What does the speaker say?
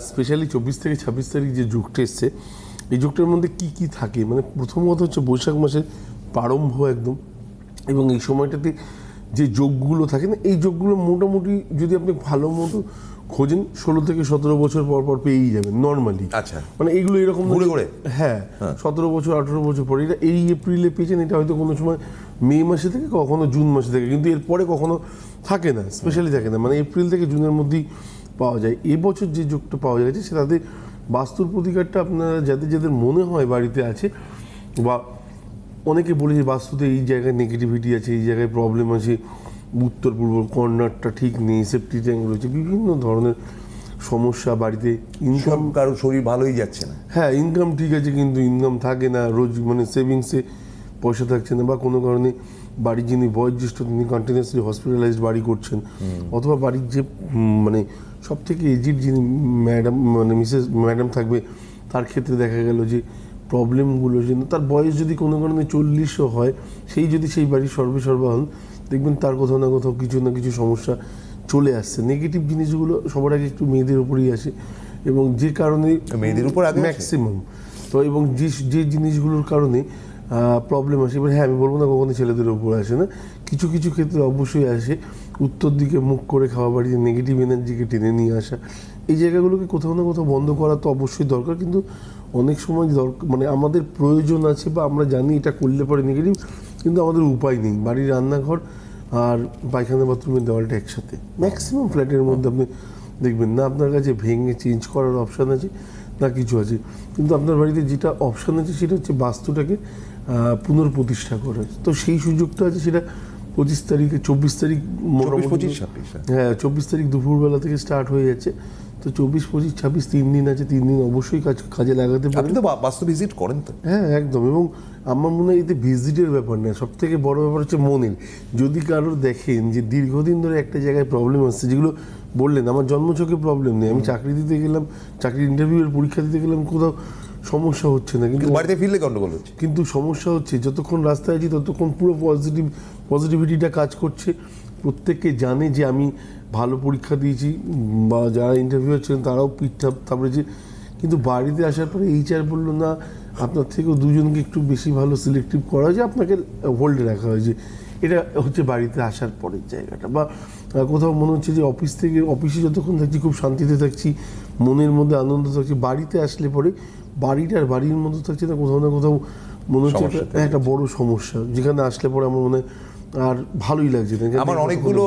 Specially 24 থেকে 26 তারিখ যে যুগটা এসছে, এই যুগটার মধ্যে কি কি থাকে, মানে প্রথমত হচ্ছে বৈশাখ মাসের প্রারম্ভ একদম, এবং এই সময়টাতে যে যোগগুলো থাকে না, এই যোগগুলো মোটামুটি যদি আপনি ভালো মতো খোঁজেন 16 থেকে 17 বছর পর পর পেয়েই যাবেন নর্মালি। আচ্ছা, মানে এইগুলো এরকম ঘুরে ঘুরে, হ্যাঁ 17 বছর 18 বছর পরে, এটা এই এপ্রিলে পেয়েছেন, এটা হয়তো কোনো সময় মে মাসে থেকে, কখনো জুন মাসে থেকে, কিন্তু এরপরে কখনো থাকে না, স্পেশালি থাকে না, মানে এপ্রিল থেকে জুনের মধ্যেই পাওয়া যায়। এবছর যে যোগটা পাওয়া যাচ্ছে সেটাতে বাস্তুর প্রতিকারটা আপনারা যাদের যাদের মনে হয় বাড়িতে আছে, বা অনেকে বলে যে বাস্তুতে এই জায়গায় নেগেটিভিটি আছে, এই জায়গায় প্রবলেম আছে, উত্তর পূর্ব কর্নারটা ঠিক নেই, সেফটি ট্যাঙ্ক রয়েছে, বিভিন্ন ধরনের সমস্যা বাড়িতে, ইনকাম কারো শরীর ভালোই যাচ্ছে না, হ্যাঁ ইনকাম ঠিক আছে কিন্তু ইনকাম থাকে না, রোজ মানে সেভিংসে পয়সা থাকছে না, বা কোনো কারণে বাড়ির যিনি বয়োজ্যেষ্ঠ তিনি কন্টিনিউয়াসলি হসপিটালাইজড বাড়ি করছেন, অথবা বাড়ির যে মানে সব থেকে এজিড যিনি ম্যাডাম মানে মিসেস ম্যাডাম থাকবে, তার ক্ষেত্রে দেখা গেল যে প্রবলেমগুলো জন্য তার বয়স যদি কোনো কারণে 40ও হয়, সেই যদি সেই বাড়ির সর্বেসর্বা হন, দেখবেন তার কোথাও না কোথাও কিছু না কিছু সমস্যা চলে আসছে। নেগেটিভ জিনিসগুলো সবার আগে একটু মেয়েদের উপরেই আসে, এবং যে কারণে মেয়েদের উপর আগে ম্যাক্সিমাম তো, এবং যে যে জিনিসগুলোর কারণে প্রবলেম আসে, এবার হ্যাঁ আমি বলবো না কখনো ছেলেদের উপর আসে না, কিছু কিছু ক্ষেত্রে অবশ্যই আসে। উত্তর দিকে মুখ করে খাওয়া, বাড়িতে নেগেটিভ এনার্জিকে টেনে নিয়ে আসা, এই জায়গাগুলোকে কোথাও না কোথাও বন্ধ করা তো অবশ্যই দরকার, কিন্তু অনেক সময় দরকার মানে আমাদের প্রয়োজন আছে, বা আমরা জানি এটা করলে পরে নেগেটিভ, কিন্তু আমাদের উপায় নেই। বাড়ির রান্নাঘর আর পায়খানা বাথরুমের দেওয়ালটা একসাথে, ম্যাক্সিমাম ফ্ল্যাটের মধ্যে আপনি দেখবেন না আপনার কাছে ভেঙে চেঞ্জ করার অপশান আছে না কিছু আছে, কিন্তু আপনার বাড়িতে যেটা অপশান আছে সেটা হচ্ছে বাস্তুটাকে পুনর্প্রতিষ্ঠা করে। তো সেই সুযোগটা আছে, সেটা 25 তারিখে 24 তারিখ মোটামুটি, হ্যাঁ 24 তারিখ দুপুরবেলা থেকে স্টার্ট হয়ে যাচ্ছে। তো 24, 25, 26 3 দিন আছে, 3 দিন অবশ্যই কাজে লাগাতে পারেন। আপনি তো বাস্তু ভিজিট করেন তো? হ্যাঁ একদম, এবং আমার মনে হয় এতে ভিজিটের ব্যাপার না, সব থেকে বড় ব্যাপার হচ্ছে মনের। যদি কারোর দেখেন যে দীর্ঘদিন ধরে একটা জায়গায় প্রবলেম আসছে, যেগুলো বললেন আমার জন্মছকে প্রবলেম নেই, আমি চাকরি দিতে গেলাম, চাকরির ইন্টারভিউয়ের পরীক্ষা দিতে গেলাম, কোথাও সমস্যা হচ্ছে না, কিন্তু বাড়িতে ফিরলে গন্ডগোল হচ্ছে, কিন্তু সমস্যা হচ্ছে যতক্ষণ রাস্তায় আছি ততক্ষণ পুরো পজিটিভিটিটা কাজ করছে। প্রত্যেককে জানে যে আমি ভালো পরীক্ষা দিয়েছি, বা যারা ইন্টারভিউ ছিলেন তারাও পিঠটা থাপড়েছে, কিন্তু বাড়িতে আসার পরে এইচআর বললো না, আপনার থেকেও দুজনকে একটু বেশি ভালো সিলেক্টিভ করা হয়েছে, আপনাকে হোল্ডে রাখা হয়েছে। এটা হচ্ছে বাড়িতে আসার পরের জায়গাটা। বা কোথাও মনে হচ্ছে যে অফিসে যতক্ষণ থাকছি খুব শান্তিতে থাকছি, মনের মধ্যে আনন্দ থাকছি, বাড়িতে আসলে পরে বাড়িটার বাড়ির মধ্যে থাকছে না, কোথাও না কোথাও মনে হচ্ছে একটা বড় সমস্যা, যেখানে আসলে পরে আমার মনে হয় আর ভালোই লাগছে না। আমার অনেকগুলো